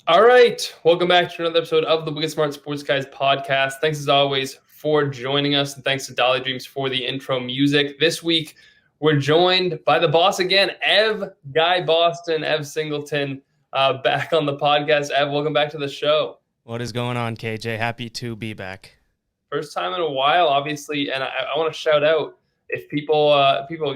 All right. Welcome back to another episode of the Wicked Smart Sports Guys podcast. Thanks as always for joining us. And thanks to Dolly Dreams for the intro music. This week, we're joined by the boss again, Ev Guy Boston, Ev Singleton, back on the podcast. Ev, welcome back to the show. What is going on, KJ? Happy to be back. First time in a while, obviously. And I want to shout out if people,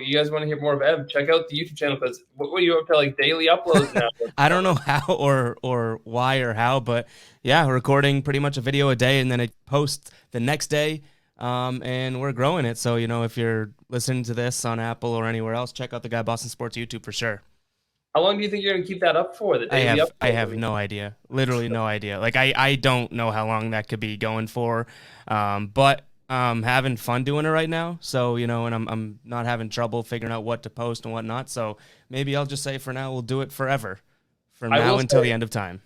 you guys want to hear more of Ev, check out the YouTube channel because what are you up to, like daily uploads now? I don't know how or why or how, but yeah, we're recording pretty much a video a day and then it posts the next day. And we're growing it. So, if you're listening to this on Apple or anywhere else, check out the Guy Boston Sports YouTube for sure. How long do you think you're going to keep that up for, the I daily have upload? I have no idea. Literally no idea. Like I don't know how long that could be going for. But having fun doing it right now. So, and I'm not having trouble figuring out what to post and whatnot. So maybe I'll just say for now we'll do it forever. From I now will until say, the end of time.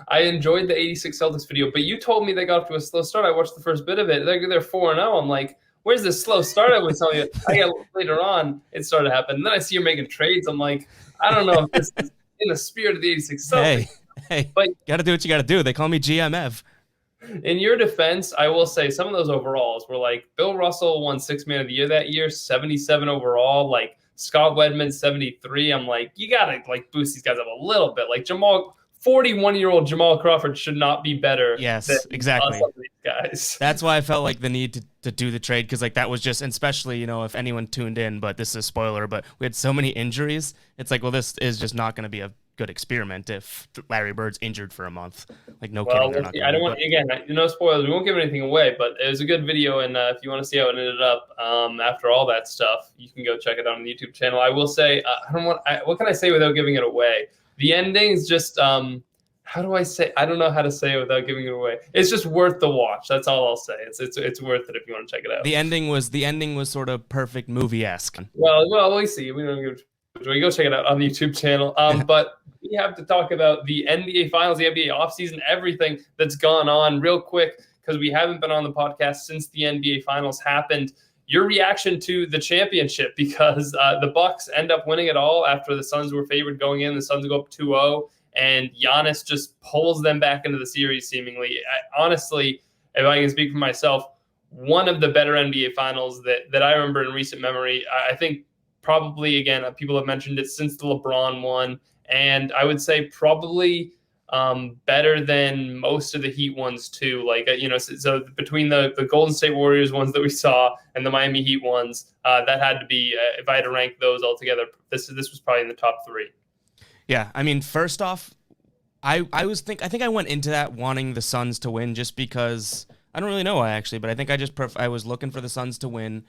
I enjoyed the 86 Celtics video, but you told me they got off to a slow start. I watched the first bit of it. They're 4-0. I'm like, where's this slow start I was telling you? I got later on, it started to happen. And then I see you're making trades. I'm like, I don't know if this is in the spirit of the 86 Celtics. Hey, But gotta do what you gotta do. They call me GMF. in your defense, I will say some of those overalls were like Bill Russell won Sixth Man of the Year that year, 77 overall. Like Scott Wedman, 73. I'm like, you gotta like boost these guys up a little bit. Like 41-year-old Jamal Crawford should not be better than Yes, exactly. some of these guys. That's why I felt like the need to do the trade because like that was just, and especially if anyone tuned in, but this is a spoiler, but we had so many injuries. It's like, well, this is just not going to be a good experiment if Larry Bird's injured for a month. Like no Well, kidding, they're not. I don't want, again, no spoilers. We won't give anything away, but it was a good video. And if you want to see how it ended up after all that stuff, you can go check it out on the YouTube channel. I will say, what can I say without giving it away? The ending is just, how do I say? I don't know how to say it without giving it away. It's just worth the watch. That's all I'll say. It's worth it if you want to check it out. The ending was sort of perfect movie-esque. Well, we see. We don't give. We go check it out on the YouTube channel. But we have to talk about the NBA Finals, the NBA offseason, everything that's gone on real quick because we haven't been on the podcast since the NBA Finals happened. Your reaction to the championship because the Bucks end up winning it all after the Suns were favored going in. The Suns go up 2-0, and Giannis just pulls them back into the series seemingly. Honestly, if I can speak for myself, one of the better NBA Finals that I remember in recent memory. I think probably, again, people have mentioned it since the LeBron one, and I would say probably better than most of the Heat ones too. Like so between the Golden State Warriors ones that we saw and the Miami Heat ones, that had to be if I had to rank those all together. This was probably in the top three. Yeah, I mean, first off, I think I went into that wanting the Suns to win just because I don't really know why actually, but I think I was looking for the Suns to win.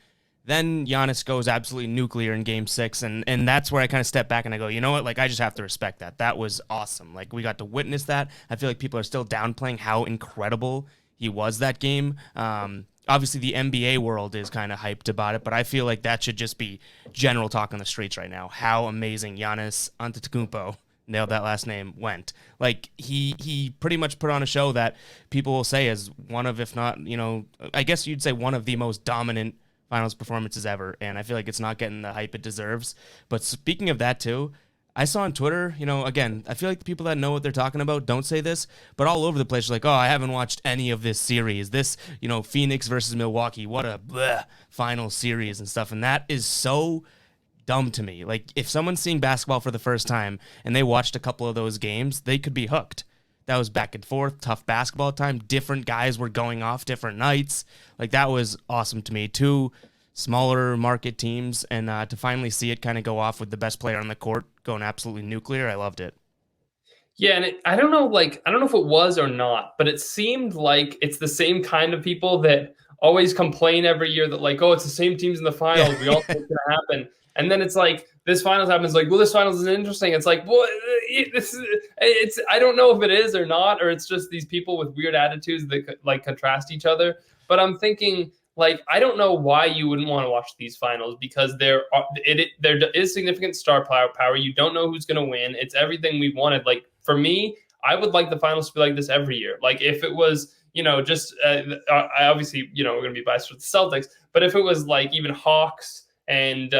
Then Giannis goes absolutely nuclear in Game 6, and that's where I kind of step back and I go, you know what? Like, I just have to respect that. That was awesome. Like, we got to witness that. I feel like people are still downplaying how incredible he was that game. Obviously, the NBA world is kind of hyped about it, but I feel like that should just be general talk on the streets right now. How amazing Giannis Antetokounmpo, nailed that last name, went. Like, he pretty much put on a show that people will say is one of, if not, I guess you'd say one of the most dominant finals performances ever, and I feel like it's not getting the hype it deserves. But speaking of that too, I saw on Twitter, again, I feel like the people that know what they're talking about don't say this, but all over the place, like, oh, I haven't watched any of this series. This, Phoenix versus Milwaukee, what a final series and stuff. And that is so dumb to me. Like, if someone's seeing basketball for the first time and they watched a couple of those games, they could be hooked. That was back and forth, tough basketball time. Different guys were going off different nights. Like, that was awesome to me. Two smaller market teams, and to finally see it kind of go off with the best player on the court going absolutely nuclear, I loved it. Yeah, and I don't know, I don't know if it was or not, but it seemed like it's the same kind of people that always complain every year that like, oh, it's the same teams in the finals. Yeah. We all think it's gonna happen, and then it's like this finals happens. Like, well, this finals is interesting. It's like, well, it's I don't know if it is or not, or it's just these people with weird attitudes that like contrast each other. But I'm thinking, like, I don't know why you wouldn't want to watch these finals because there is significant star power. You don't know who's going to win. It's everything we wanted. Like, for me, I would like the finals to be like this every year. Like, if it was, just I obviously, we're going to be biased with the Celtics, but if it was like even Hawks and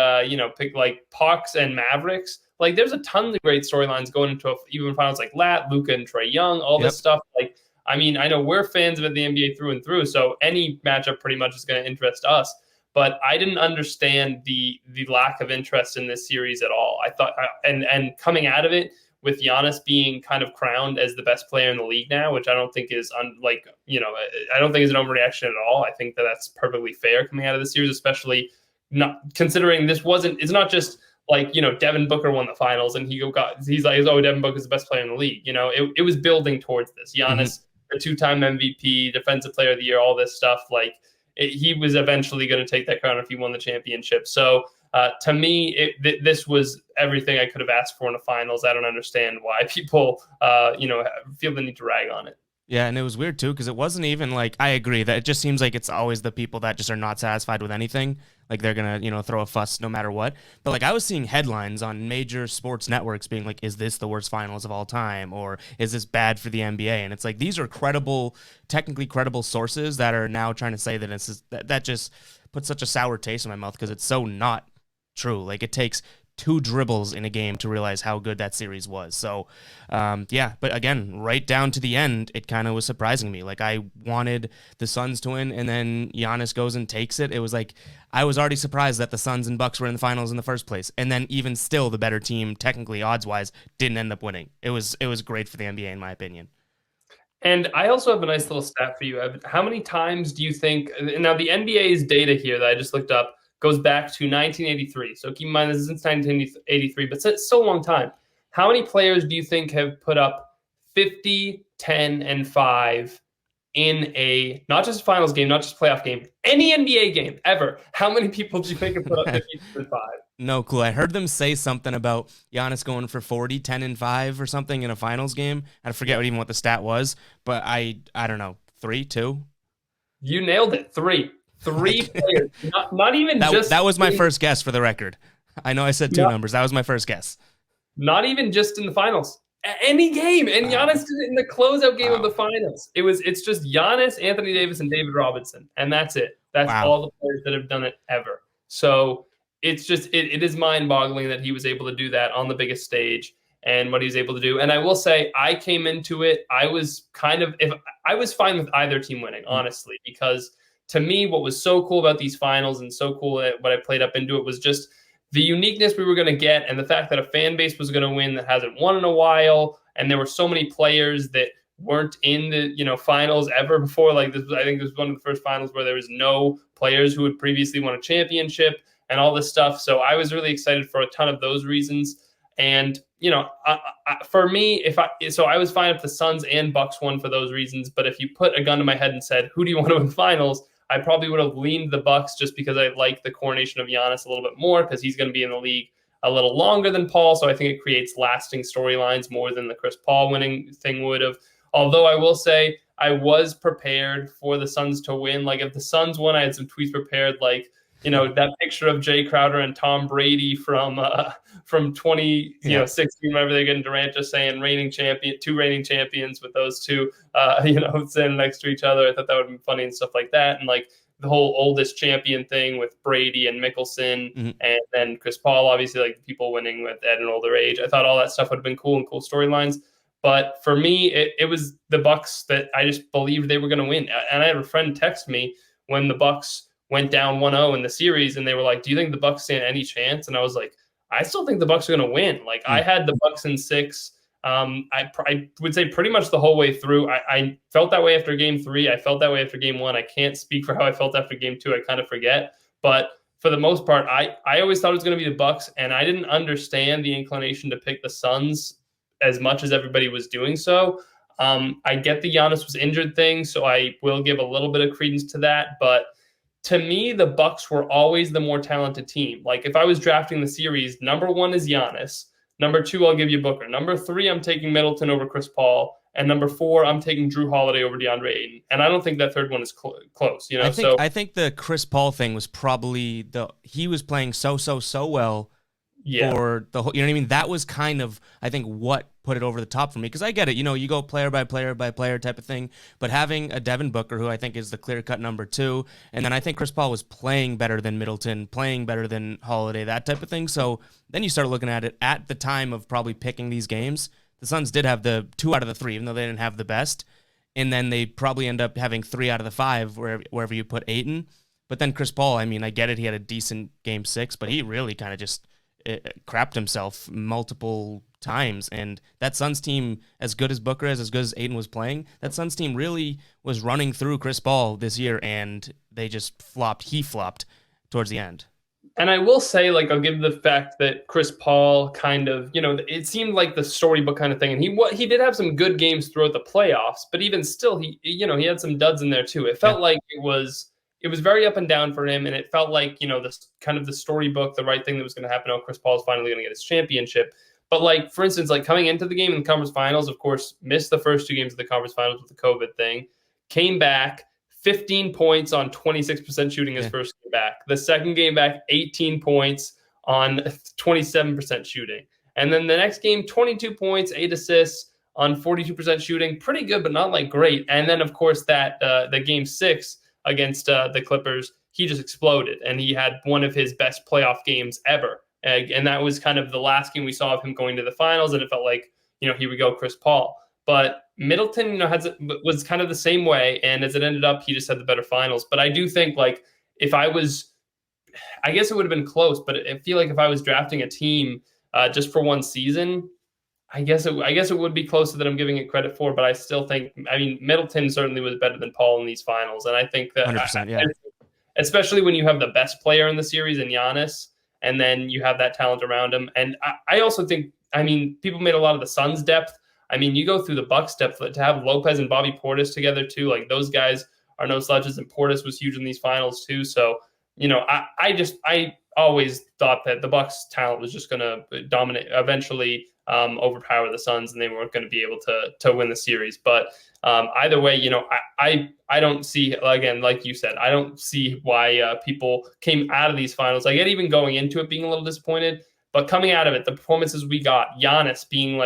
pick like Hawks and Mavericks, Like, there's a ton of great storylines going into even finals like Luka and Trae Young, all this stuff. Like, I mean, I know we're fans of the NBA through and through, so any matchup pretty much is going to interest us. But I didn't understand the lack of interest in this series at all. I thought, and coming out of it with Giannis being kind of crowned as the best player in the league now, which I don't think is I don't think is an overreaction at all. I think that that's perfectly fair coming out of the series, especially not considering it's not just like, Devin Booker won the finals and he's like, oh, Devin Booker is the best player in the league. It was building towards this. Giannis, the 2-time MVP, Defensive Player of the Year, all this stuff, like, he was eventually going to take that crown if he won the championship. So to me, this was everything I could have asked for in the finals. I don't understand why people, feel the need to rag on it. Yeah, and it was weird, too, because it wasn't even like, I agree that it just seems like it's always the people that just are not satisfied with anything. Like, they're going to, throw a fuss no matter what. But, like, I was seeing headlines on major sports networks being like, is this the worst finals of all time? Or is this bad for the NBA? And it's like, these are technically credible sources that are now trying to say that that just puts such a sour taste in my mouth because it's so not true. Like, it takes 2 dribbles in a game to realize how good that series was. So, but again, right down to the end, it kind of was surprising me. Like, I wanted the Suns to win, and then Giannis goes and takes it. It was like, I was already surprised that the Suns and Bucks were in the finals in the first place. And then even still, the better team, technically odds-wise, didn't end up winning. It was great for the NBA, in my opinion. And I also have a nice little stat for you, Evan. How many times do you think, now the NBA's data here that I just looked up goes back to 1983. So keep in mind, this is since 1983, but it's still a long time. How many players do you think have put up 50, 10, and 5 in a, not just a finals game, not just a playoff game, any NBA game ever? How many people do you think have put up 50, 10, and 5? No clue. I heard them say something about Giannis going for 40, 10, and 5 or something in a finals game. I forget what the stat was, but I don't know, 3, 2? You nailed it, 3. 3 players, not even just... That was my first guess, for the record. I know I said 2 numbers. That was my first guess. Not even just in the finals. Any game. And Giannis did it in the closeout game of the finals. It's just Giannis, Anthony Davis, and David Robinson. And that's it. That's all the players that have done it ever. So it's just, it is mind-boggling that he was able to do that on the biggest stage and what he was able to do. And I will say, I came into it, I was fine with either team winning, honestly, because to me, what was so cool about these finals and so cool at what I played up into it was just the uniqueness we were going to get and the fact that a fan base was going to win that hasn't won in a while. And there were so many players that weren't in the finals ever before. Like, I think this was one of the first finals where there was no players who had previously won a championship and all this stuff. So I was really excited for a ton of those reasons. And, for me, I was fine if the Suns and Bucks won for those reasons. But if you put a gun to my head and said, who do you want to win finals? I probably would have leaned the Bucks just because I like the coronation of Giannis a little bit more because he's going to be in the league a little longer than Paul. So I think it creates lasting storylines more than the Chris Paul winning thing would have. Although I will say I was prepared for the Suns to win. Like, if the Suns won, I had some tweets prepared, like, that picture of Jay Crowder and Tom Brady from 2016, whenever they get in Durant, just saying two reigning champions with those two, standing next to each other. I thought that would be funny and stuff like that. And like the whole oldest champion thing with Brady and Mickelson, and then Chris Paul, obviously, like people winning at an older age. I thought all that stuff would have been cool and cool storylines. But for me, it was the Bucks that I just believed they were going to win. And I had a friend text me when the Bucks went down 1-0 in the series, and they were like, do you think the Bucks stand any chance? And I was like, I still think the Bucks are going to win. Like, I had the Bucks in 6. I would say pretty much the whole way through. I felt that way after game 3. I felt that way after game 1. I can't speak for how I felt after game 2. I kind of forget. But for the most part, I always thought it was going to be the Bucks, and I didn't understand the inclination to pick the Suns as much as everybody was doing so. I get the Giannis was injured thing, so I will give a little bit of credence to that. But to me, the Bucks were always the more talented team. Like, if I was drafting the series, number 1 is Giannis. Number 2, I'll give you Booker. Number 3, I'm taking Middleton over Chris Paul. And number 4, I'm taking Drew Holiday over DeAndre Ayton. And I don't think that third one is close. I think the Chris Paul thing was probably he was playing so well for the whole, you know what I mean? That was kind of, I think, what put it over the top for me, because I get it. You go player by player by player type of thing, but having a Devin Booker, who I think is the clear-cut number 2, and then I think Chris Paul was playing better than Middleton, playing better than Holiday, that type of thing. So then you start looking at it at the time of probably picking these games. The Suns did have the 2 out of the 3, even though they didn't have the best, and then they probably end up having 3 out of the 5 wherever you put Ayton. But then Chris Paul, I mean, I get it, he had a decent game 6, but he really kind of just crapped himself multiple times. And that Suns team, as good as Booker is, as good as Ayton was playing, that Suns team really was running through Chris Paul this year, and they just flopped. He flopped towards the end. And I will say, like, I'll give the fact that Chris Paul kind of, it seemed like the storybook kind of thing. And he did have some good games throughout the playoffs, but even still, he had some duds in there too. It felt like it was very up and down for him. And it felt like, this kind of the storybook, the right thing that was going to happen. Oh, Chris Paul is finally going to get his championship. But like, for instance, like coming into the game in the conference finals, of course, missed the first 2 games of the conference finals with the COVID thing, came back, 15 points on 26% shooting his first game back. The second game back, 18 points on 27% shooting. And then the next game, 22 points, 8 assists on 42% shooting. Pretty good, but not like great. And then, of course, that the game 6 against the Clippers, he just exploded. And he had one of his best playoff games ever. And that was kind of the last game we saw of him going to the finals. And it felt like, here we go, Chris Paul. But Middleton, was kind of the same way, and as it ended up, he just had the better finals. But I do think, like, I guess it would have been close. But I feel like if I was drafting a team just for one season, I guess it would be closer than I'm giving it credit for. But I still think, Middleton certainly was better than Paul in these finals, and I think that 100%, especially when you have the best player in the series in Giannis, and then you have that talent around him. And I also think, people made a lot of the Suns' depth. You go through the Bucks depth to have Lopez and Bobby Portis together too. Like, those guys are no slouches, and Portis was huge in these finals too. So, I always thought that the Bucks talent was just going to dominate, eventually overpower the Suns, and they weren't going to be able to win the series. But either way, I don't see, again, like you said, I don't see why people came out of these finals. I get even going into it being a little disappointed. But coming out of it, the performances we got, Giannis being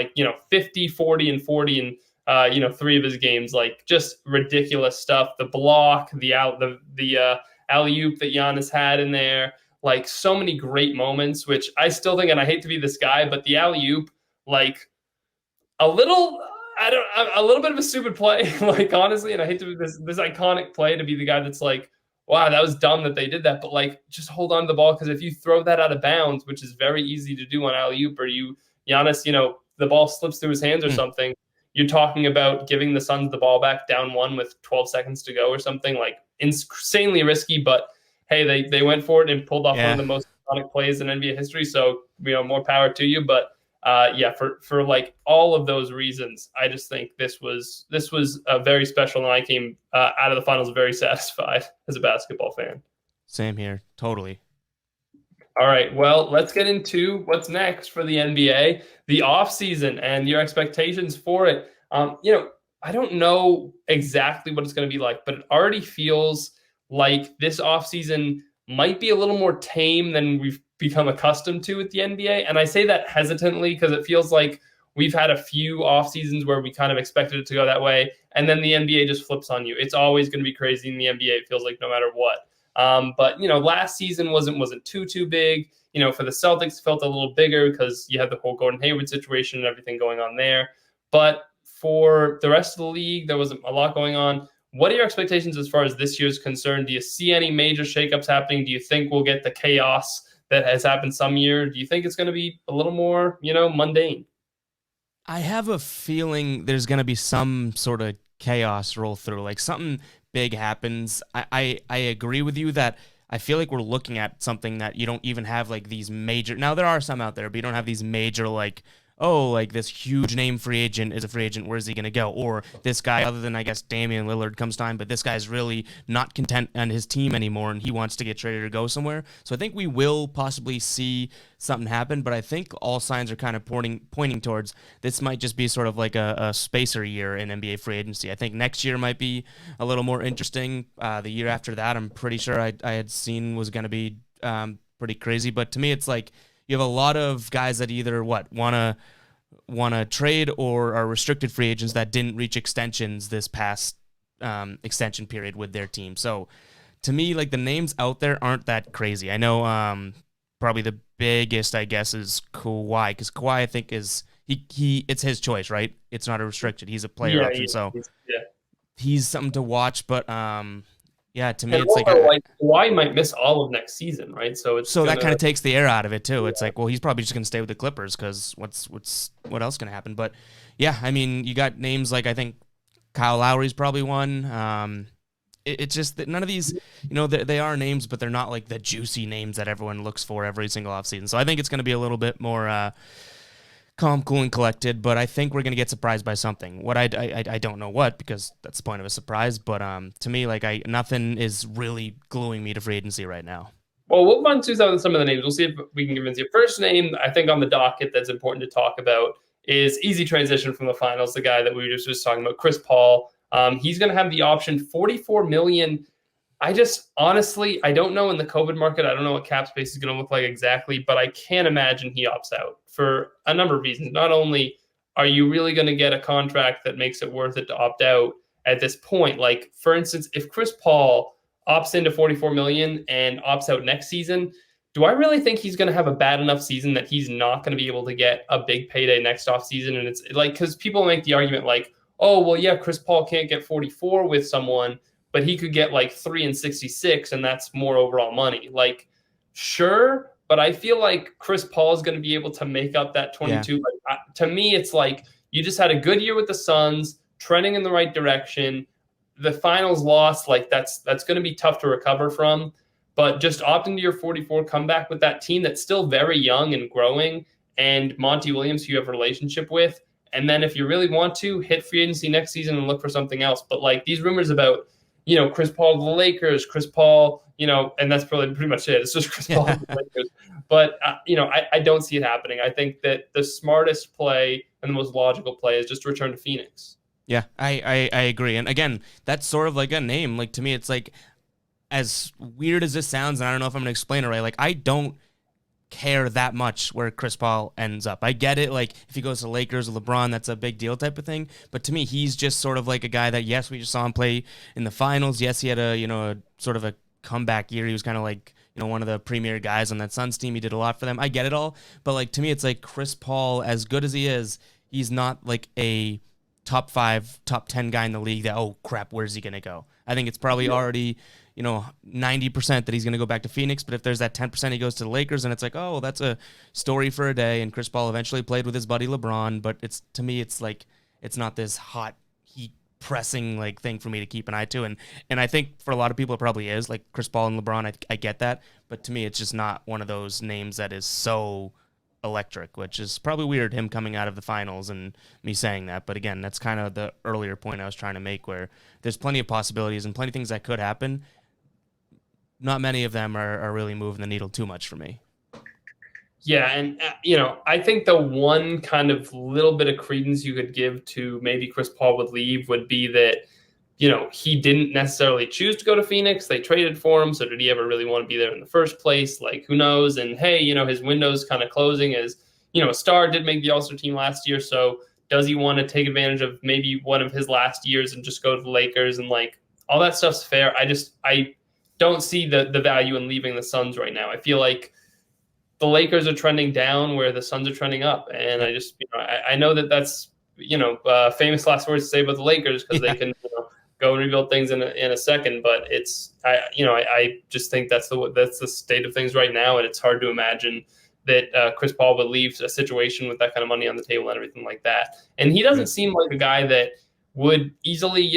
50, 40, and 40 in 3 of his games, like, just ridiculous stuff. The block, the alley-oop that Giannis had in there, like, so many great moments, which I still think, and I hate to be this guy, but the alley-oop, like, a little bit of a stupid play, like, honestly, and I hate to be this iconic play to be the guy that's like, wow, that was dumb that they did that. But, like, just hold on to the ball, because if you throw that out of bounds, which is very easy to do on alley-oop, or Giannis, the ball slips through his hands or something, you're talking about giving the Suns the ball back down 1 with 12 seconds to go or something, like, insanely risky. But hey, they went for it and pulled off one of the most iconic plays in NBA history. So, more power to you. But for like all of those reasons, I just think this was very special, and I came out of the finals very satisfied as a basketball fan. Same here, totally. All right, well, let's get into what's next for the NBA, the offseason, and your expectations for it. I don't know exactly what it's going to be like, but it already feels like this offseason might be a little more tame than we've become accustomed to with the NBA. And I say that hesitantly because it feels like we've had a few off seasons where we kind of expected it to go that way, and then the NBA just flips on you. It's always going to be crazy in the NBA, it feels like, no matter what. But last season wasn't too big. For the Celtics, it felt a little bigger because you had the whole Gordon Hayward situation and everything going on there. But for the rest of the league, there wasn't a lot going on. What are your expectations as far as this year's concerned? Do you see any major shakeups happening? Do you think we'll get the chaos that has happened some year? Do you think it's going to be a little more, mundane? I have a feeling there's going to be some sort of chaos roll through, like something big happens. I agree with you that I feel like we're looking at something that you don't even have, like, these major, now there are some out there, but you don't have these major, like, oh, like, this huge name free agent is a free agent, where's he going to go? Or this guy, other than, I guess, Damian Lillard comes time, but this guy's really not content on his team anymore, and he wants to get traded or go somewhere. So I think we will possibly see something happen, but I think all signs are kind of pointing towards this might just be sort of like a spacer year in NBA free agency. I think next year might be a little more interesting. The year after that, I'm pretty sure I had seen was going to be pretty crazy. But to me, it's like you have a lot of guys that either want to want to trade or are restricted free agents that didn't reach extensions this past extension period with their team. So to me, like, the names out there aren't that crazy. I know probably the biggest, I guess, is Kawhi, because Kawhi, I think, is he it's his choice, right? It's not a restricted. He's a player option, so he's something to watch. But yeah, to me, and it's also, like Kawhi might miss all of next season, right? So that kind of takes the air out of it too. It's like, well, he's probably just going to stay with the Clippers because what else going to happen? But yeah, I mean, you got names like, I think Kyle Lowry's probably one. It's just that none of these, they are names, but they're not like the juicy names that everyone looks for every single offseason. So I think it's going to be a little bit more calm, cool, and collected, but I think we're going to get surprised by something. What I don't know what, because that's the point of a surprise, but to me, like, nothing is really gluing me to free agency right now. Well, we'll run through some of the names. We'll see if we can convince you. First name, I think, on the docket that's important to talk about is easy transition from the finals, the guy that we were just talking about, Chris Paul. He's going to have the option, $44 million. Honestly, I don't know in the COVID market. I don't know what cap space is going to look like exactly, but I can't imagine he opts out for a number of reasons. Not only are you really going to get a contract that makes it worth it to opt out at this point, like, for instance, if Chris Paul opts into $44 million and opts out next season, do I really think he's going to have a bad enough season that he's not going to be able to get a big payday next offseason? And it's like, because people make the argument like, oh, well, yeah, Chris Paul can't get 44 with someone, but he could get like 3 and 66, and that's more overall money. Like, sure, but I feel like Chris Paul is going to be able to make up that 22. Yeah. Like, to me, it's like you just had a good year with the Suns, trending in the right direction. The finals loss, like, that's going to be tough to recover from. But just opt into your 44, come back with that team that's still very young and growing, and Monty Williams, who you have a relationship with. And then if you really want to, hit free agency next season and look for something else. But like these rumors about, Chris Paul to the Lakers, Chris Paul, and that's probably pretty much it. It's just Chris Paul to the Lakers. But, I don't see it happening. I think that the smartest play and the most logical play is just to return to Phoenix. Yeah, I agree. And again, that's sort of like a name. Like, to me, it's like, as weird as this sounds, and I don't know if I'm going to explain it right, like, I don't care that much where Chris Paul ends up. I get it, like, if he goes to the Lakers or LeBron, that's a big deal type of thing. But to me, he's just sort of like a guy that, yes, we just saw him play in the finals. Yes, he had a sort of a comeback year. He was kind of like, one of the premier guys on that Suns team. He did a lot for them. I get it all. But like, to me, it's like Chris Paul, as good as he is, he's not like a top 5, top 10 guy in the league that, oh crap, where's he going to go? I think it's probably already, 90% that he's going to go back to Phoenix. But if there's that 10% he goes to the Lakers, and it's like, oh, well, that's a story for a day. And Chris Paul eventually played with his buddy LeBron. But to me, it's like, it's not this hot, heat pressing like thing for me to keep an eye to. And I think for a lot of people, it probably is. Like Chris Paul and LeBron, I get that. But to me, it's just not one of those names that is so electric, which is probably weird, him coming out of the finals and me saying that. But again, that's kind of the earlier point I was trying to make, where there's plenty of possibilities and plenty of things that could happen. Not many of them are really moving the needle too much for me. Yeah, and I think the one kind of little bit of credence you could give to maybe Chris Paul would leave would be that, he didn't necessarily choose to go to Phoenix. They traded for him. So did he ever really want to be there in the first place? Like, who knows? And hey, his window's kind of closing as, a star did make the All-Star team last year. So does he want to take advantage of maybe one of his last years and just go to the Lakers? And like, all that stuff's fair. I don't see the value in leaving the Suns right now. I feel like the Lakers are trending down where the Suns are trending up. And I just, I know that's, famous last words to say about the Lakers, because they can, go and rebuild things in a second. But I just think that's the state of things right now. And it's hard to imagine that Chris Paul would leave a situation with that kind of money on the table and everything like that. And he doesn't seem like a guy that would easily,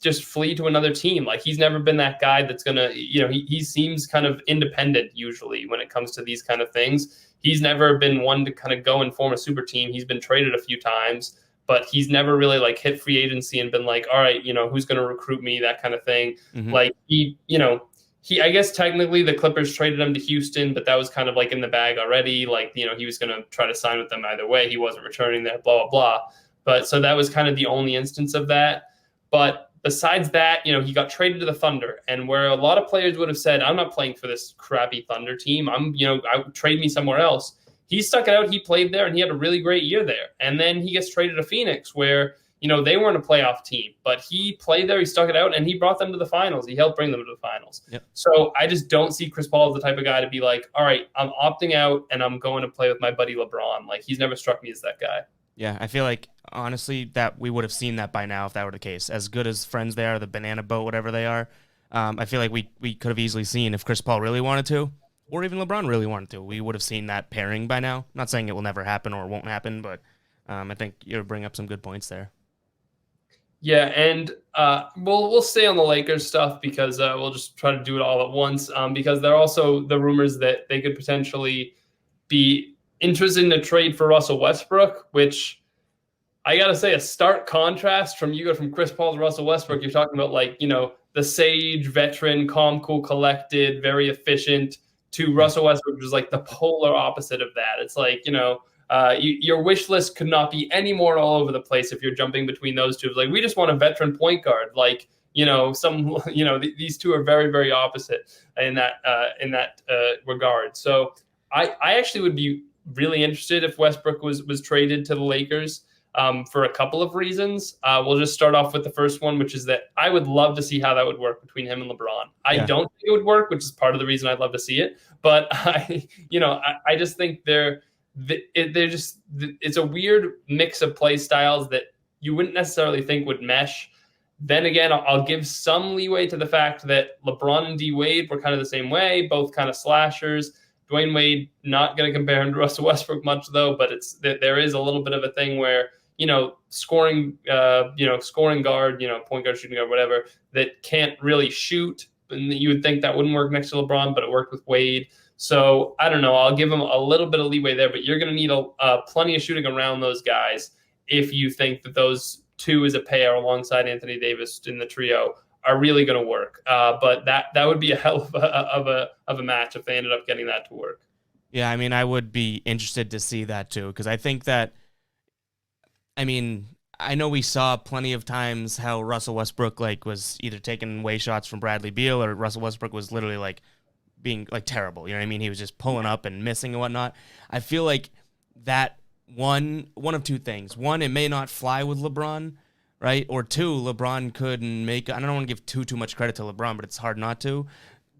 just flee to another team. Like, he's never been that guy that's going to, he seems kind of independent usually when it comes to these kind of things. He's never been one to kind of go and form a super team. He's been traded a few times, but he's never really like hit free agency and been like, all right, who's going to recruit me, that kind of thing. Mm-hmm. Like I guess technically the Clippers traded him to Houston, but that was kind of like in the bag already. Like, he was going to try to sign with them either way. He wasn't returning that, blah, blah, blah. But so that was kind of the only instance of that. But besides that, he got traded to the Thunder, and where a lot of players would have said, I'm not playing for this crappy Thunder team. I would trade me somewhere else. he stuck it out. He played there, and he had a really great year there. And then he gets traded to Phoenix, where they weren't a playoff team, but he played there. He stuck it out, and he brought them to the finals. He helped bring them to the finals. Yep. So I just don't see Chris Paul as the type of guy to be like, all right, I'm opting out, and I'm going to play with my buddy LeBron. Like, he's never struck me as that guy. Yeah, I feel like, honestly, that we would have seen that by now if that were the case. As good as friends they are, the banana boat, whatever they are, I feel like we could have easily seen if Chris Paul really wanted to, or even LeBron really wanted to, we would have seen that pairing by now. Not saying it will never happen or won't happen, but I think you bring up some good points there. Yeah, and we'll stay on the Lakers stuff because we'll just try to do it all at once because there are also the rumors that they could potentially be interested in a trade for Russell Westbrook, which I got to say a stark contrast from you go from Chris Paul to Russell Westbrook. You're talking about the sage, veteran, calm, cool, collected, very efficient, to Russell Westbrook, which is like the polar opposite of that. It's like, your wish list could not be any more all over the place if you're jumping between those two. It's like, we just want a veteran point guard. These two are very, very opposite in that regard. So I actually would be really interested if Westbrook was traded to the Lakers. For a couple of reasons. We'll just start off with the first one, which is that I would love to see how that would work between him and LeBron. I don't think it would work, which is part of the reason I'd love to see it. But I just think it's a weird mix of play styles that you wouldn't necessarily think would mesh. Then again, I'll give some leeway to the fact that LeBron and D Wade were kind of the same way, both kind of slashers. Dwayne Wade, not going to compare him to Russell Westbrook much though, but there is a little bit of a thing where scoring guard, point guard, shooting guard, whatever, that can't really shoot. And you would think that wouldn't work next to LeBron, but it worked with Wade. So I don't know. I'll give him a little bit of leeway there, but you're going to need plenty of shooting around those guys if you think that those two as a pair alongside Anthony Davis in the trio are really going to work. But that would be a hell of a match if they ended up getting that to work. Yeah, I mean, I would be interested to see that too, because I think that, I know we saw plenty of times how Russell Westbrook was either taking away shots from Bradley Beal, or Russell Westbrook was literally being terrible. You know what I mean? He was just pulling up and missing and whatnot. I feel like that one of two things. One, it may not fly with LeBron, right? Or two, LeBron couldn't make. I don't want to give too much credit to LeBron, but it's hard not to.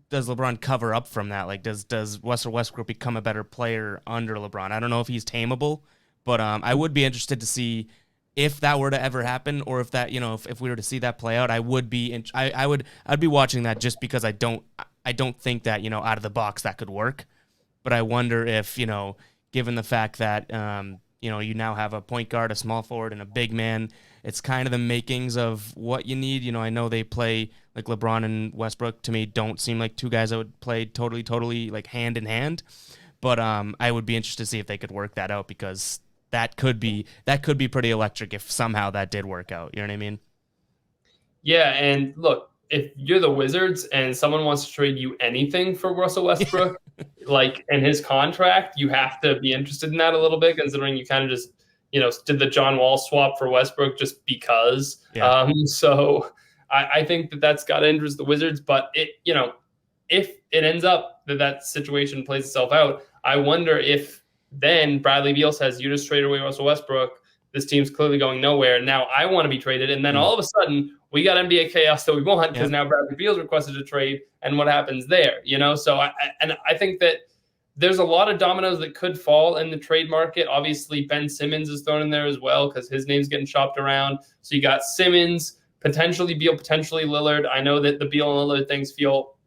Does LeBron cover up from that? Does Russell Westbrook become a better player under LeBron? I don't know if he's tameable, but I would be interested to see if that were to ever happen, or if that, if we were to see that play out. I would be I'd be watching that just because I don't think that out of the box that could work. But I wonder if given the fact that you now have a point guard, a small forward, and a big man, it's kind of the makings of what you need. I know they play like LeBron and Westbrook. To me, don't seem like two guys that would play totally hand in hand. But I would be interested to see if they could work that out, because that could be pretty electric if somehow that did work out. You know what I mean? Yeah, and look, if you're the Wizards and someone wants to trade you anything for Russell Westbrook, in his contract, you have to be interested in that a little bit, considering you kind of just, did the John Wall swap for Westbrook just because. Yeah. So I think that's got to interest the Wizards, but if it ends up that situation plays itself out, I wonder if then Bradley Beal says, you just traded away Russell Westbrook. This team's clearly going nowhere. Now I want to be traded. And then all of a sudden we got NBA chaos that we want, because now Bradley Beal's requested a trade, and what happens there, So I think that there's a lot of dominoes that could fall in the trade market. Obviously Ben Simmons is thrown in there as well, because his name's getting shopped around. So you got Simmons, potentially Beal, potentially Lillard. I know that the Beal and Lillard things feel,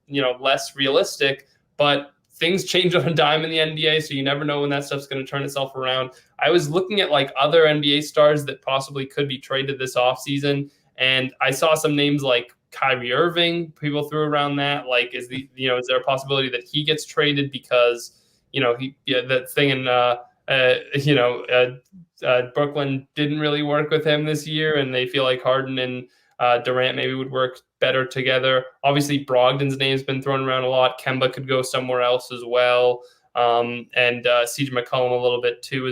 less realistic, but things change on a dime in the NBA, so you never know when that stuff's going to turn itself around. I was looking at other NBA stars that possibly could be traded this offseason, and I saw some names like Kyrie Irving. People threw around that. Is there a possibility that he gets traded because that thing in Brooklyn didn't really work with him this year, and they feel like Harden and Durant maybe would work better together. Obviously, Brogdon's name's been thrown around a lot. Kemba could go somewhere else as well. And CJ McCollum a little bit too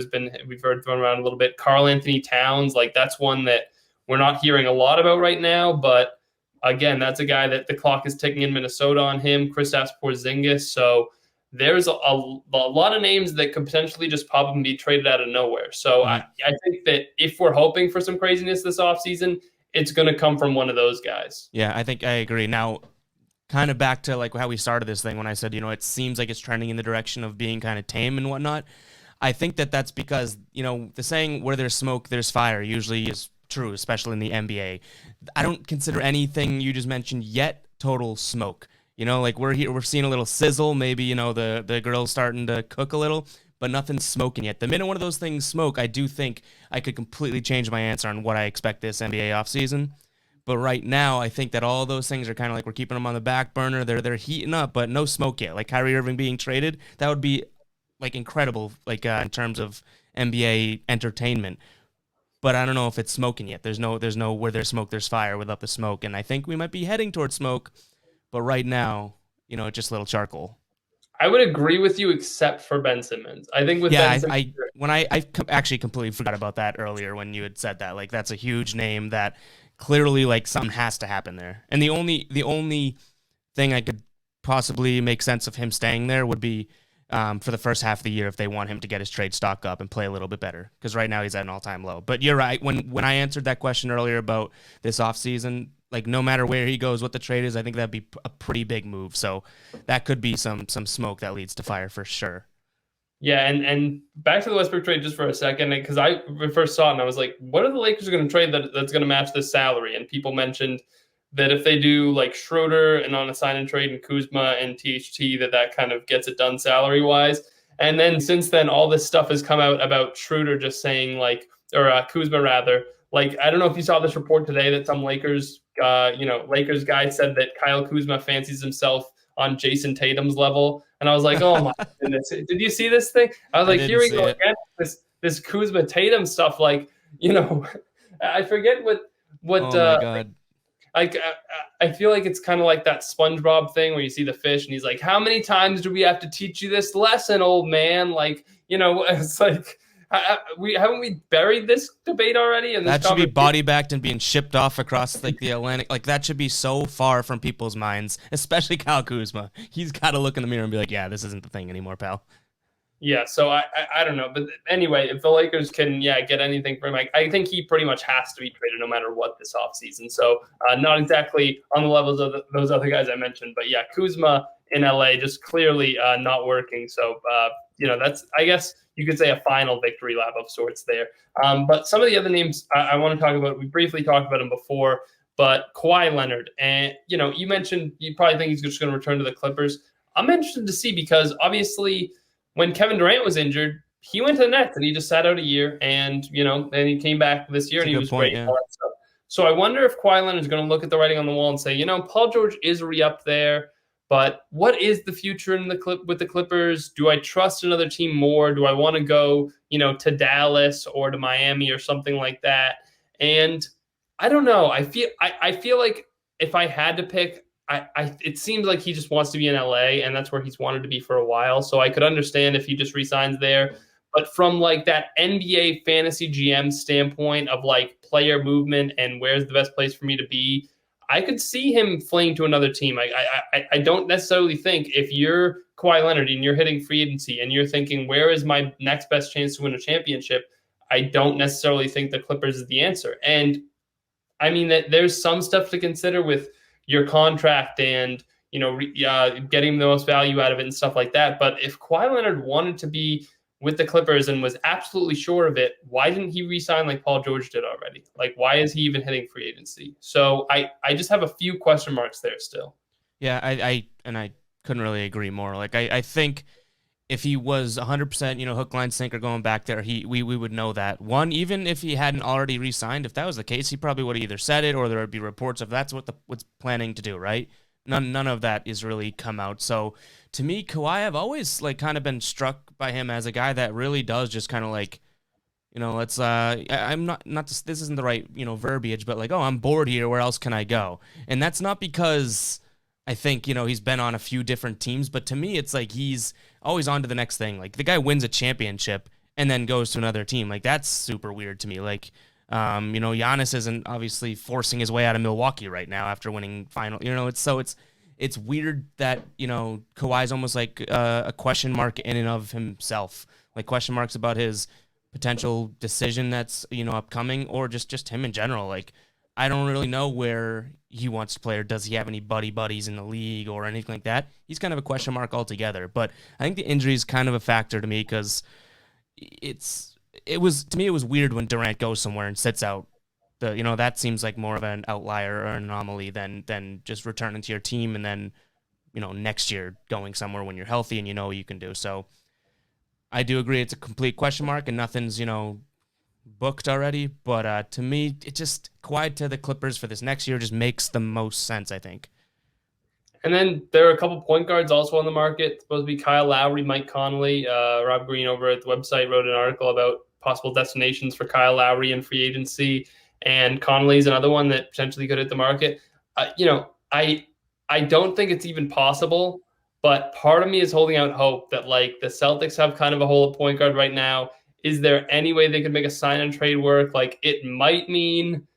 we've heard thrown around a little bit. Karl Anthony Towns, that's one that we're not hearing a lot about right now, but again, that's a guy that the clock is ticking in Minnesota on him. Kristaps Porzingis. So there's a lot of names that could potentially just pop up and be traded out of nowhere. So I think that if we're hoping for some craziness this offseason, it's going to come from one of those guys. Yeah, I think I agree. Now, kind of back to like how we started this thing when I said, it seems like it's trending in the direction of being kind of tame and whatnot. I think that that's because, the saying where there's smoke, there's fire usually is true, especially in the NBA. I don't consider anything you just mentioned yet total smoke. Like we're seeing a little sizzle, maybe, the girl's starting to cook a little, but nothing's smoking yet. The minute one of those things smoke, I do think I could completely change my answer on what I expect this NBA offseason. But right now, I think that all those things are kind of like we're keeping them on the back burner. They're heating up, but no smoke yet. Like Kyrie Irving being traded, that would be like incredible, like in terms of NBA entertainment. But I don't know if it's smoking yet. There's no where there's smoke, there's fire without the smoke. And I think we might be heading towards smoke. But right now, it's just a little charcoal. I would agree with you, except for Ben Simmons. I think with Ben Simmons, I actually completely forgot about that earlier when you had said that. Like that's a huge name that clearly like something has to happen there. And the only thing I could possibly make sense of him staying there would be for the first half of the year if they want him to get his trade stock up and play a little bit better. Because right now he's at an all-time low. But you're right. When I answered that question earlier about this offseason, like no matter where he goes, what the trade is, I think that'd be a pretty big move. So that could be some smoke that leads to fire for sure. Yeah, and back to the Westbrook trade just for a second, because I first saw it and I was like, what are the Lakers going to trade that's going to match this salary? And people mentioned that if they do like Schroeder and on a sign and trade and Kuzma and THT, that kind of gets it done salary wise. And then since then, all this stuff has come out about Schroeder just saying like, or Kuzma rather, like, I don't know if you saw this report today that some Lakers guy said that Kyle Kuzma fancies himself on Jason Tatum's level. And I was like, oh my goodness. Did you see this thing? I was like, here we go again. This Kuzma Tatum stuff. Like, I forget what oh my God. Like, I feel like it's kind of like that SpongeBob thing where you see the fish and he's like, how many times do we have to teach you this lesson, old man? Like, it's like, haven't we buried this debate already? And that should be body bagged and being shipped off across like the Atlantic. Like that should be so far from people's minds, especially Kyle Kuzma. He's got to look in the mirror and be like, yeah, this isn't the thing anymore, pal. Yeah, so I don't know. But anyway, if the Lakers can, get anything from him, I think he pretty much has to be traded no matter what this offseason. So not exactly on the levels of those other guys I mentioned. But yeah, Kuzma in LA just clearly not working. So, that's, I guess you could say, a final victory lap of sorts there. But some of the other names I want to talk about, we briefly talked about him before, but Kawhi Leonard. And, you mentioned you probably think he's just going to return to the Clippers. I'm interested to see because obviously – when Kevin Durant was injured, he went to the Nets and he just sat out a year and, then he came back this year and he was great. Yeah. So I wonder if Kawhi Leonard is going to look at the writing on the wall and say, Paul George is re-up there, but what is the future with the Clippers? Do I trust another team more? Do I want to go, to Dallas or to Miami or something like that? And I don't know. I feel like if I had to pick, it seems like he just wants to be in LA and that's where he's wanted to be for a while. So I could understand if he just resigns there. But from like that NBA fantasy GM standpoint of like player movement and where's the best place for me to be, I could see him fleeing to another team. I don't necessarily think if you're Kawhi Leonard and you're hitting free agency and you're thinking, where is my next best chance to win a championship? I don't necessarily think the Clippers is the answer. And I mean, that there's some stuff to consider with your contract and, getting the most value out of it and stuff like that. But if Kawhi Leonard wanted to be with the Clippers and was absolutely sure of it, why didn't he re-sign like Paul George did already? Like, why is he even hitting free agency? So I just have a few question marks there still. Yeah, I couldn't really agree more. Like, I think if he was 100%, hook, line, sinker going back there, we would know that. One, even if he hadn't already re-signed, if that was the case, he probably would have either said it or there would be reports of that's what's planning to do, right? None of that is really come out. So to me, Kawhi, I've always like kind of been struck by him as a guy that really does just kind of like, let's I'm not this isn't the right, verbiage, but like, oh, I'm bored here, where else can I go? And that's not because I think, he's been on a few different teams, but to me, it's like he's always on to the next thing. Like the guy wins a championship and then goes to another team. Like that's super weird to me. Like, Giannis isn't obviously forcing his way out of Milwaukee right now after winning final. It's it's weird that, Kawhi's almost like a question mark in and of himself, like question marks about his potential decision that's, upcoming, or just him in general. Like, I don't really know where he wants to play, or does he have any buddies in the league or anything like that. He's kind of a question mark altogether. But I think the injury is kind of a factor to me, because it was weird when Durant goes somewhere and sits out. That seems like more of an outlier or an anomaly than just returning to your team and then, next year going somewhere when you're healthy and what you can do. So I do agree it's a complete question mark and nothing's, booked already. But to me, it just Kawhi to the Clippers for this next year just makes the most sense, I think. And then there are a couple point guards also on the market. It's supposed to be Kyle Lowry, Mike Conley. Rob Green over at the website wrote an article about possible destinations for Kyle Lowry in free agency. And Conley's another one that potentially could hit the market. I don't think it's even possible, but part of me is holding out hope that like the Celtics have kind of a hole at point guard right now. Is there any way they could make a sign and trade work? Like, it might mean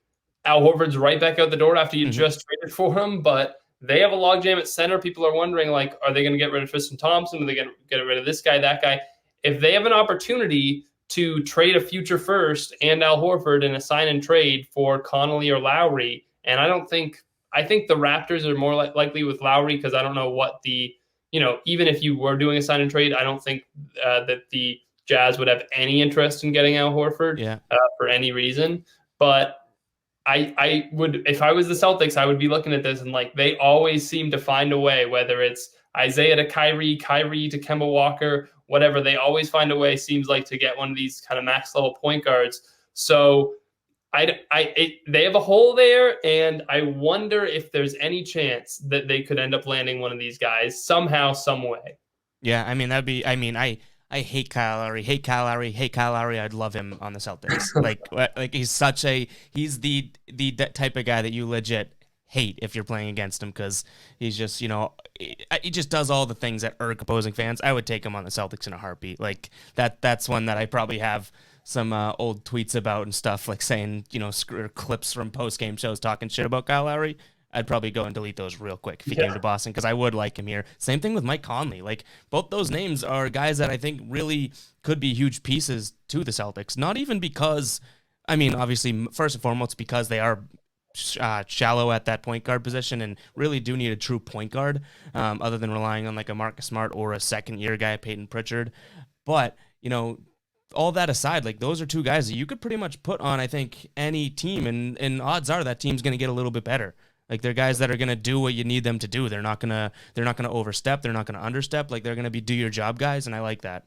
Al Horford's right back out the door after you just traded for him, but they have a logjam at center. People are wondering, like, are they going to get rid of Tristan Thompson? Are they going to get rid of this guy, that guy? If they have an opportunity to trade a future first and Al Horford in a sign and trade for Conley or Lowry, and I think the Raptors are more likely with Lowry, because I don't know what even if you were doing a sign and trade, I don't think that the Jazz would have any interest in getting Al Horford for any reason. But I would, if I was the Celtics, I would be looking at this and like, they always seem to find a way, whether it's Isaiah to Kyrie to Kemba Walker, whatever, they always find a way, seems like, to get one of these kind of max level point guards. So they have a hole there, and I wonder if there's any chance that they could end up landing one of these guys somehow, some way. Yeah, I mean, I hate Kyle Lowry. I'd love him on the Celtics. like he's the type of guy that you legit hate if you're playing against him, because he's just, he just does all the things that irk opposing fans. I would take him on the Celtics in a heartbeat. Like that's one that I probably have some old tweets about and stuff, like saying, clips from post-game shows talking shit about Kyle Lowry. I'd probably go and delete those real quick if he came to Boston, because I would like him here. Same thing with Mike Conley. Like, both those names are guys that I think really could be huge pieces to the Celtics. Not even because, obviously, first and foremost, because they are shallow at that point guard position and really do need a true point guard, other than relying on like a Marcus Smart or a second-year guy, Peyton Pritchard. But, all that aside, like, those are two guys that you could pretty much put on, I think, any team, and odds are that team's going to get a little bit better. Like, they're guys that are going to do what you need them to do. They're not going to overstep. They're not going to understep. Like, they're going to be do your job guys, and I like that.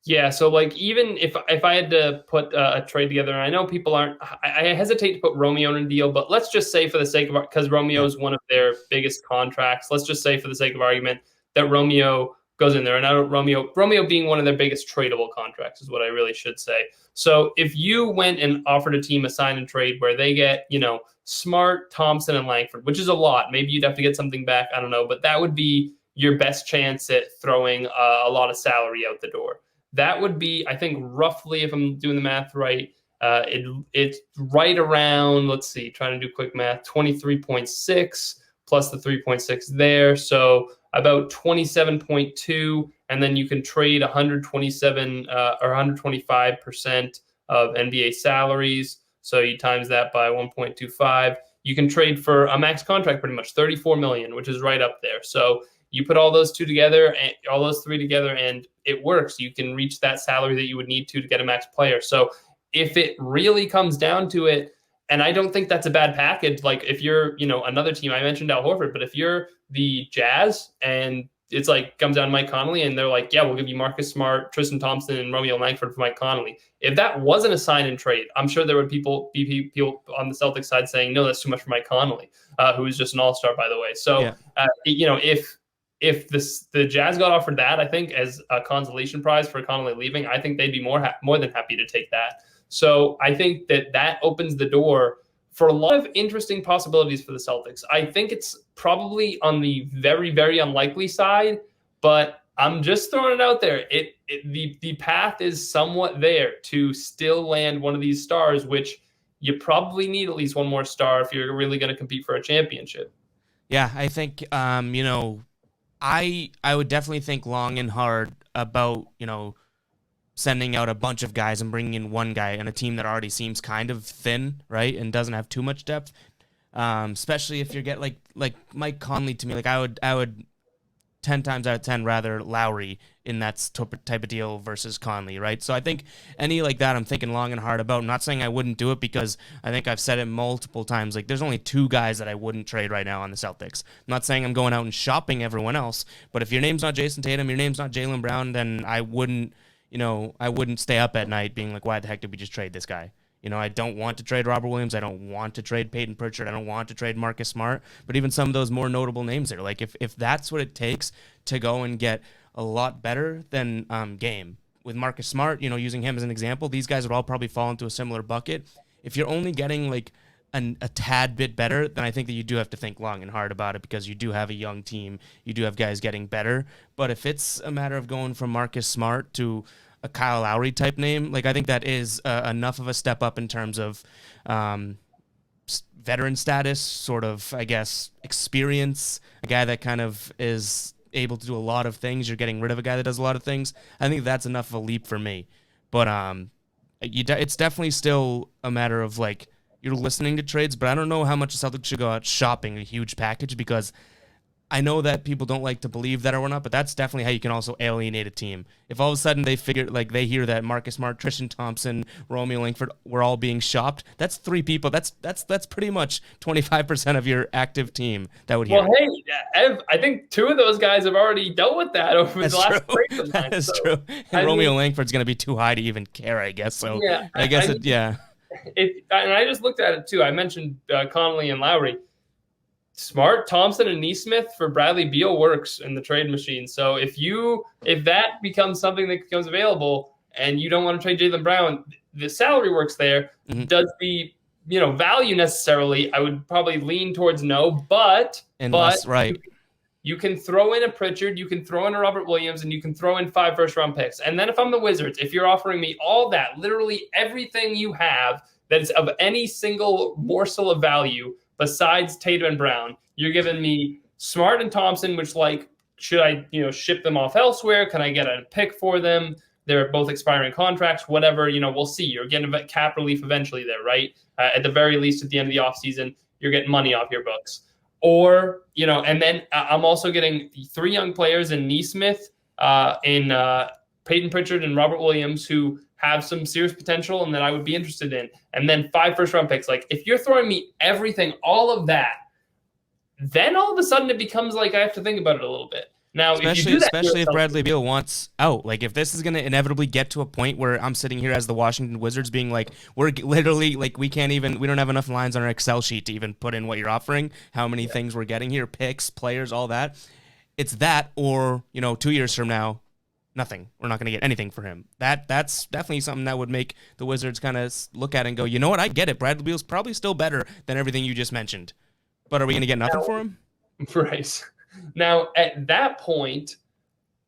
Yeah, so like, even if I had to put a trade together, and I know people aren't, I hesitate to put Romeo in a deal, but let's just say for the sake of, because Romeo is one of their biggest contracts, let's just say for the sake of argument that Romeo goes in there, and I don't, Romeo being one of their biggest tradable contracts is what I really should say. So if you went and offered a team a sign and trade where they get, Smart, Thompson, and Langford, which is a lot, maybe you'd have to get something back, I don't know, but that would be your best chance at throwing a lot of salary out the door. That would be, I think, roughly, if I'm doing the math right, it's right around, let's see, trying to do quick math, 23.6 plus the 3.6 there. So about 27.2, and then you can trade 127 or 125% of NBA salaries. So you times that by 1.25. You can trade for a max contract, pretty much $34 million, which is right up there. So you put all those three together, and it works. You can reach that salary that you would need to get a max player. So if it really comes down to it, and I don't think that's a bad package. Like, if you're, another team, I mentioned Al Horford, but if you're the Jazz and it's like comes down to Mike Conley and they're like, yeah, we'll give you Marcus Smart, Tristan Thompson, and Romeo Langford for Mike Conley. If that wasn't a sign and trade, I'm sure there would be people on the Celtics side saying, no, that's too much for Mike Conley, who is just an all-star, by the way. So, if the Jazz got offered that, I think, as a consolation prize for Conley leaving, I think they'd be more than happy to take that. So I think that opens the door for a lot of interesting possibilities for the Celtics. I think it's probably on the very, very unlikely side, but I'm just throwing it out there. The path is somewhat there to still land one of these stars, which you probably need at least one more star if you're really going to compete for a championship. Yeah, I think I would definitely think long and hard about, sending out a bunch of guys and bringing in one guy and a team that already seems kind of thin, right, and doesn't have too much depth. Especially if you get like Mike Conley to me, like I would 10 times out of 10 rather Lowry in that type of deal versus Conley, right? So I think any like that I'm thinking long and hard about. I'm not saying I wouldn't do it because I think I've said it multiple times. Like there's only two guys that I wouldn't trade right now on the Celtics. I'm not saying I'm going out and shopping everyone else, but if your name's not Jason Tatum, your name's not Jaylen Brown, then I wouldn't stay up at night being like, why the heck did we just trade this guy? I don't want to trade Robert Williams. I don't want to trade Peyton Pritchard. I don't want to trade Marcus Smart. But even some of those more notable names there, like if that's what it takes to go and get a lot better than Game with Marcus Smart, using him as an example, these guys would all probably fall into a similar bucket. If you're only getting like a tad bit better, then I think that you do have to think long and hard about it because you do have a young team. You do have guys getting better. But if it's a matter of going from Marcus Smart to a Kyle Lowry type name, like I think that is enough of a step up in terms of veteran status, sort of, I guess, experience, a guy that kind of is able to do a lot of things. You're getting rid of a guy that does a lot of things. I think that's enough of a leap for me. But it's definitely still a matter of like you're listening to trades, but I don't know how much the Celtics should go out shopping a huge package because I know that people don't like to believe that or not, but that's definitely how you can also alienate a team. If all of a sudden they hear that Marcus Smart, Tristan Thompson, Romeo Langford were all being shopped, that's three people. That's pretty much 25% of your active team that would hear. Well, hey, Ev, I think two of those guys have already dealt with that over the last trade. That is true. And Romeo Langford's going to be too high to even care, I guess. So yeah, I guess yeah. And I just looked at it too. I mentioned Conley and Lowry. Smart, Thompson, and Nesmith for Bradley Beal works in the trade machine. So if that becomes something that becomes available and you don't want to trade Jaylen Brown, the salary works there. Mm-hmm. Does the value necessarily? I would probably lean towards no, but right. You can throw in a Pritchard, you can throw in a Robert Williams, and you can throw in 5 first-round picks. And then if I'm the Wizards, if you're offering me all that, literally everything you have that is of any single morsel of value besides Tatum and Brown, you're giving me Smart and Thompson, which should I ship them off elsewhere? Can I get a pick for them? They're both expiring contracts, whatever, we'll see. You're getting a cap relief eventually there, right? At the very least, at the end of the offseason, you're getting money off your books. Or, and then I'm also getting 3 young players in Nesmith, in Peyton Pritchard and Robert Williams, who have some serious potential and that I would be interested in. And then 5 first-round picks. Like, if you're throwing me everything, all of that, then all of a sudden it becomes like I have to think about it a little bit. Now, especially if Bradley Beal wants out. Like, if this is going to inevitably get to a point where I'm sitting here as the Washington Wizards being like, we're literally, like, we don't have enough lines on our Excel sheet to even put in what you're offering, how many things we're getting here, picks, players, all that. It's that or, 2 years from now, nothing. We're not going to get anything for him. That's definitely something that would make the Wizards kind of look at it and go, you know what, I get it. Bradley Beal's probably still better than everything you just mentioned. But are we going to get nothing for him? Right. Now, at that point,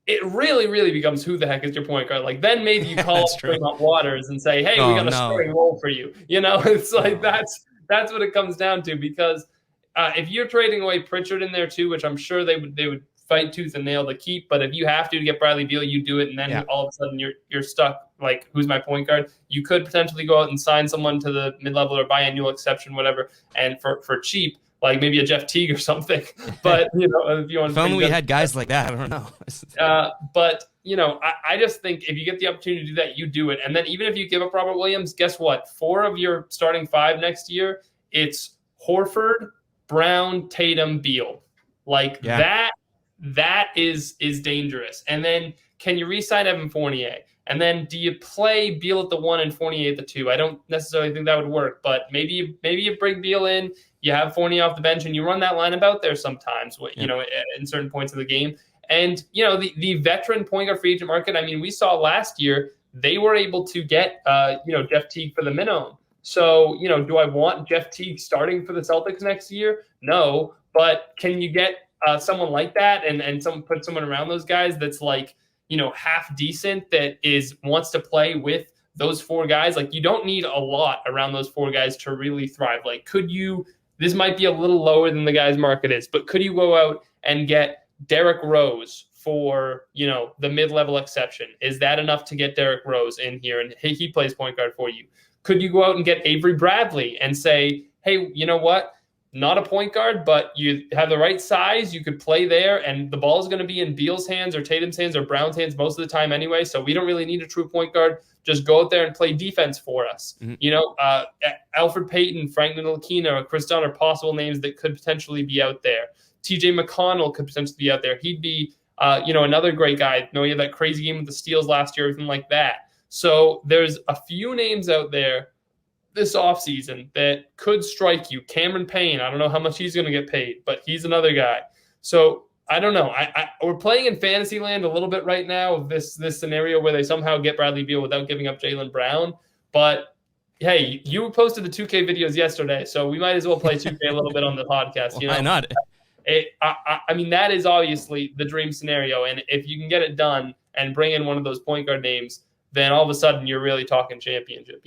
it really, really becomes who the heck is your point guard? Like, then maybe you call up Tremont Waters and say, hey, we got a starting role for you. It's like that's what it comes down to, because if you're trading away Pritchard in there too, which I'm sure they would fight tooth and nail to keep, but if you have to get Bradley Beal, you do it, and then all of a sudden you're stuck. Like, who's my point guard? You could potentially go out and sign someone to the mid-level or biannual exception, whatever, and for cheap, like maybe a Jeff Teague or something. But, if you want if only we had guys like that, I don't know. But, I just think if you get the opportunity to do that, you do it. And then even if you give up Robert Williams, guess what? 4 of your starting 5 next year, it's Horford, Brown, Tatum, Beal. Like, that is dangerous. And then can you re-sign Evan Fournier? And then do you play Beal at the 1 and Fournier at the 2? I don't necessarily think that would work, but maybe you bring Beal in, you have Fournier off the bench, and you run that lineup out there sometimes, in certain points of the game. And, the veteran point guard free agent market, I mean, we saw last year, they were able to get, Jeff Teague for the minimum. So, do I want Jeff Teague starting for the Celtics next year? No, but can you get someone like that and put someone around those guys that's like, half decent, that wants to play with those 4 guys? Like, you don't need a lot around those 4 guys to really thrive. Like, could you this might be a little lower than the guy's market is, but could you go out and get Derrick Rose for, the mid-level exception? Is that enough to get Derrick Rose in here and he plays point guard for you? Could you go out and get Avery Bradley and say, hey, you know what? Not a point guard, but you have the right size. You could play there, and the ball is going to be in Beal's hands or Tatum's hands or Brown's hands most of the time anyway, so we don't really need a true point guard. Just go out there and play defense for us. Mm-hmm. Alfred Payton, Frank Ntilikina, or Chris Dunn are possible names that could potentially be out there. TJ McConnell could potentially be out there. He'd be, another great guy. He had that crazy game with the Steals last year, everything like that. So there's a few names out there this offseason that could strike you. Cameron Payne, I don't know how much he's going to get paid, but he's another guy. So I don't know. We're playing in fantasy land a little bit right now of this scenario where they somehow get Bradley Beal without giving up Jaylen Brown. But hey, you posted the 2K videos yesterday, so we might as well play 2K a little bit on the podcast. Why not? I mean, that is obviously the dream scenario. And if you can get it done and bring in one of those point guard names, then all of a sudden you're really talking championship,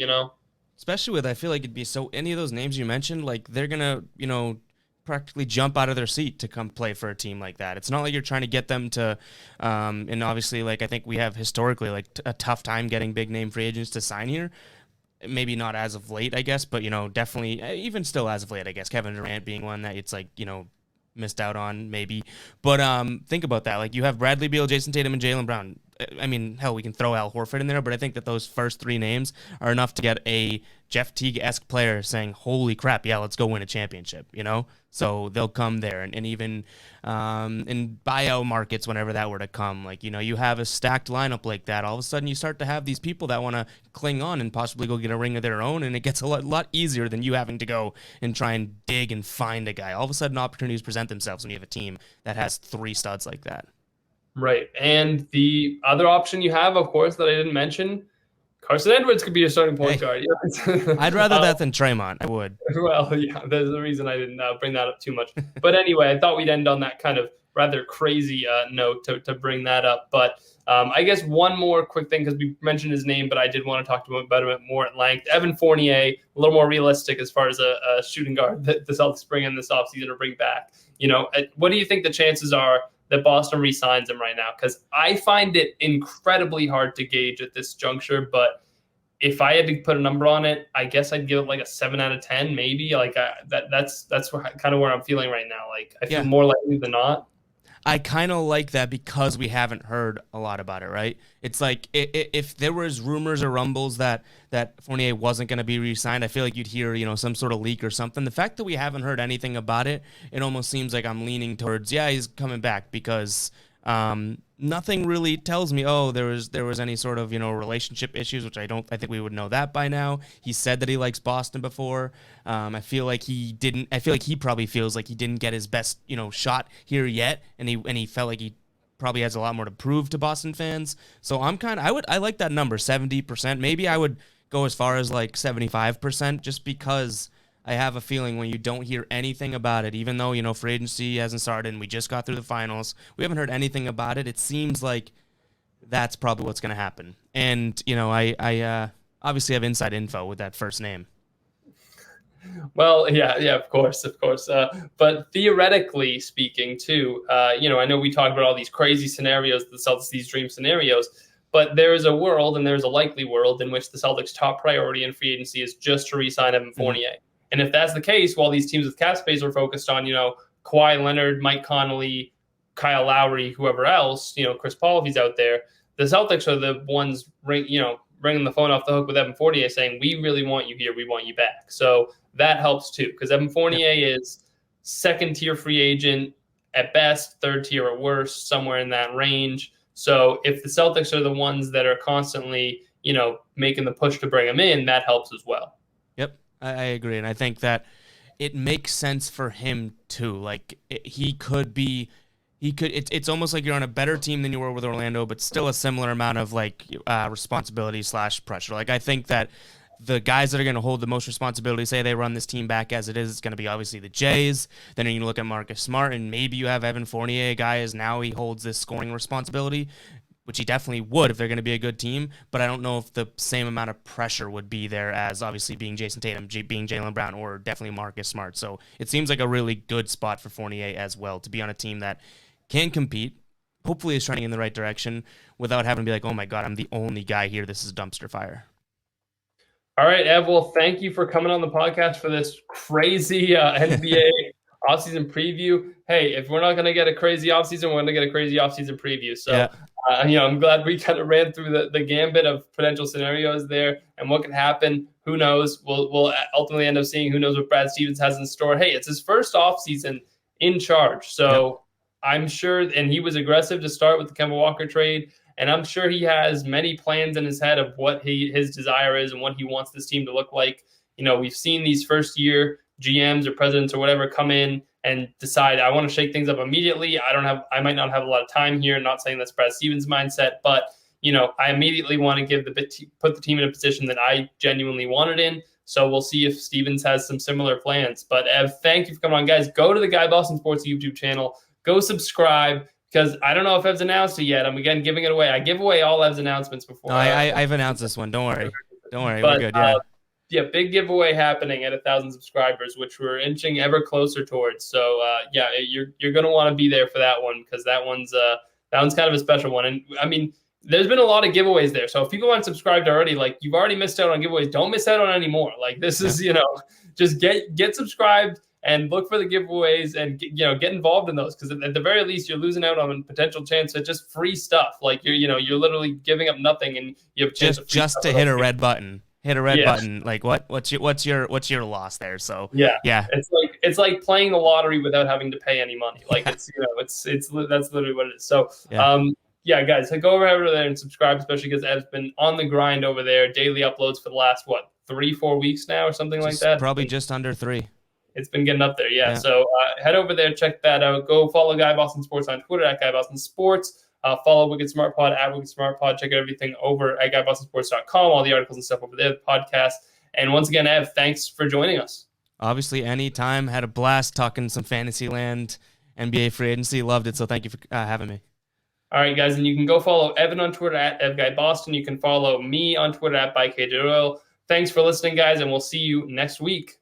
Especially with, I feel like it'd be any of those names you mentioned, like they're going to, practically jump out of their seat to come play for a team like that. It's not like you're trying to get them to, and obviously, like I think we have historically like a tough time getting big name free agents to sign here. Maybe not as of late, I guess, but, definitely even still as of late, I guess, Kevin Durant being one that it's like, missed out on maybe. But think about that. Like you have Bradley Beal, Jason Tatum, and Jaylen Brown. I mean, hell, we can throw Al Horford in there, but I think that those first three names are enough to get a Jeff Teague-esque player saying, holy crap, yeah, let's go win a championship, So they'll come there. And even in buyout markets, whenever that were to come, like, you have a stacked lineup like that, all of a sudden you start to have these people that want to cling on and possibly go get a ring of their own, and it gets a lot easier than you having to go and try and dig and find a guy. All of a sudden opportunities present themselves when you have a team that has three studs like that. Right. And the other option you have, of course, that I didn't mention, Carson Edwards could be a starting point guard. I'd rather that than Draymond. I would. Well, yeah, there's a reason I didn't bring that up too much. But anyway, I thought we'd end on that kind of rather crazy note to bring that up. But I guess one more quick thing, because we mentioned his name, but I did want to talk to him about him more at length. Evan Fournier, a little more realistic as far as a shooting guard that the Celtics bring in this offseason or bring back. What do you think the chances are that Boston re-signs him right now? Because I find it incredibly hard to gauge at this juncture, but if I had to put a number on it, I guess I'd give it like a 7 out of 10, maybe. Like that's kind of where I'm feeling right now. Like I feel more likely than not. I kind of like that because we haven't heard a lot about it, right? It's like if there was rumors or rumbles that Fournier wasn't going to be re-signed, I feel like you'd hear, some sort of leak or something. The fact that we haven't heard anything about it, it almost seems like I'm leaning towards, he's coming back, because nothing really tells me, there was any sort of, relationship issues, which I think we would know that by now. He said that he likes Boston before. I feel like he probably feels like he didn't get his best, shot here yet. And he felt like he probably has a lot more to prove to Boston fans. So I like that number, 70%. Maybe I would go as far as like 75%, just because I have a feeling when you don't hear anything about it, even though, free agency hasn't started and we just got through the finals, we haven't heard anything about it. It seems like that's probably what's going to happen. And, I obviously have inside info with that first name. Well, yeah, of course. But theoretically speaking, too, I know we talked about all these crazy scenarios, the Celtics, these dream scenarios, but there is a world, and there's a likely world, in which the Celtics' top priority in free agency is just to re-sign Evan Fournier. Mm-hmm. And if that's the case, while these teams with cap space are focused on, Kawhi Leonard, Mike Conley, Kyle Lowry, whoever else, Chris Paul, if he's out there, the Celtics are the ones ringing the phone off the hook with Evan Fournier saying, we really want you here. We want you back. So that helps too, because Evan Fournier is second-tier free agent at best, third-tier at worst, somewhere in that range. So if the Celtics are the ones that are constantly, making the push to bring him in, that helps as well. Yep. I agree, and I think that it makes sense for him too. Like it's almost like you're on a better team than you were with Orlando, but still a similar amount of responsibility / pressure. Like I think that the guys that are going to hold the most responsibility, say they run this team back as it is, it's going to be obviously the Jays. Then you're going to look at Marcus Smart, and maybe you have Evan Fournier, a guy as now he holds this scoring responsibility, which he definitely would if they're going to be a good team, but I don't know if the same amount of pressure would be there as obviously being Jason Tatum, being Jaylen Brown, or definitely Marcus Smart. So it seems like a really good spot for Fournier as well, to be on a team that can compete, hopefully is trending in the right direction without having to be like, oh my God, I'm the only guy here. This is dumpster fire. All right, Ev, well, thank you for coming on the podcast for this crazy NBA offseason preview. Hey, if we're not going to get a crazy offseason, we're going to get a crazy offseason preview. So, I'm glad we kind of ran through the gambit of potential scenarios there and what could happen. Who knows? We'll ultimately end up seeing who knows what Brad Stevens has in store. Hey, it's his first offseason in charge. So I'm sure, and he was aggressive to start with the Kemba Walker trade. And I'm sure he has many plans in his head of what his desire is and what he wants this team to look like. We've seen these first-year GMs or presidents or whatever come in and decide, I want to shake things up immediately. I might not have a lot of time here. Not saying that's Brad Stevens' mindset, but I immediately want to put the team in a position that I genuinely wanted in. So we'll see if Stevens has some similar plans. But Ev, thank you for coming on, guys. Go to the Guy Boston Sports YouTube channel. Go subscribe. Because I don't know if Ev's announced it yet. I'm, again, giving it away. I give away all Ev's announcements before. No, I've announced this one. Don't worry. But, we're good. Yeah. Big giveaway happening at 1,000 subscribers, which we're inching ever closer towards. So, you're going to want to be there for that one, because that one's kind of a special one. And, I mean, there's been a lot of giveaways there. So if people aren't subscribed already, like, you've already missed out on giveaways. Don't miss out on any more. Like, this is, just get subscribed and look for the giveaways and get involved in those, because at the very least you're losing out on a potential chance at just free stuff. Like you're literally giving up nothing, and you have a chance just to hit a red button. Hit a red button. Like what's your loss there? So yeah. It's like playing the lottery without having to pay any money. Like it's that's literally what it is. So guys, go over there and subscribe, especially because Ev's been on the grind over there, daily uploads for the last 3-4 weeks now or something like that. Probably just under 3. It's been getting up there, yeah. So head over there, check that out. Go follow Guy Boston Sports on Twitter at Guy Boston Sports. Follow Wicked Smart Pod at Wicked Smart Pod. Check out everything over at GuyBostonSports.com, all the articles and stuff over there, the podcast. And once again, Ev, thanks for joining us. Obviously, anytime. Had a blast talking some Fantasyland, NBA free agency. Loved it, so thank you for having me. All right, guys, and you can go follow Evan on Twitter at EvGuyBoston. You can follow me on Twitter at ByKJoel. Thanks for listening, guys, and we'll see you next week.